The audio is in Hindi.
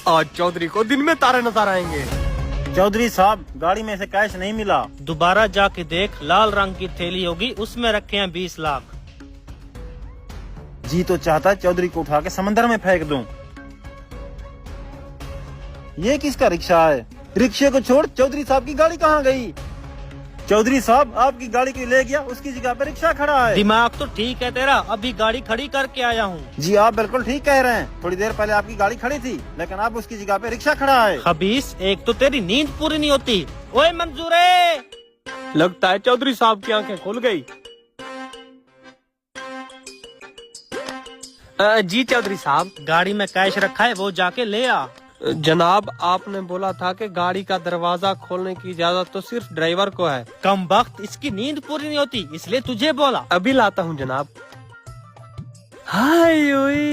आज चौधरी को दिन में तारे नजर आएंगे। चौधरी साहब, गाड़ी में से कैश नहीं मिला। दोबारा जाके देख, लाल रंग की थैली होगी, उसमें रखे हैं 20 लाख। जी तो चाहता है चौधरी को उठा के समंदर में फेंक दूं। ये किसका रिक्शा है? रिक्शे को छोड़ चौधरी साहब की गाड़ी कहाँ गई? चौधरी साहब, आपकी गाड़ी को ले गया, उसकी जगह पे रिक्शा खड़ा है। दिमाग तो ठीक है तेरा, अभी गाड़ी खड़ी करके आया हूँ। जी आप बिल्कुल ठीक कह रहे हैं। थोड़ी देर पहले आपकी गाड़ी खड़ी थी, लेकिन अब उसकी जगह पे रिक्शा खड़ा है। खबीस, एक तो तेरी नींद पूरी नहीं होती। ओए मंजूरे, लगता है चौधरी साहब की आंखें खुल गई। जी चौधरी साहब। गाड़ी में कैश रखा है, वो जाके ले आ। जनाब, आपने बोला था कि गाड़ी का दरवाजा खोलने की इजाजत तो सिर्फ ड्राइवर को है। कम वक्त, इसकी नींद पूरी नहीं होती, इसलिए तुझे बोला। अभी लाता हूँ जनाब। हाय ओए,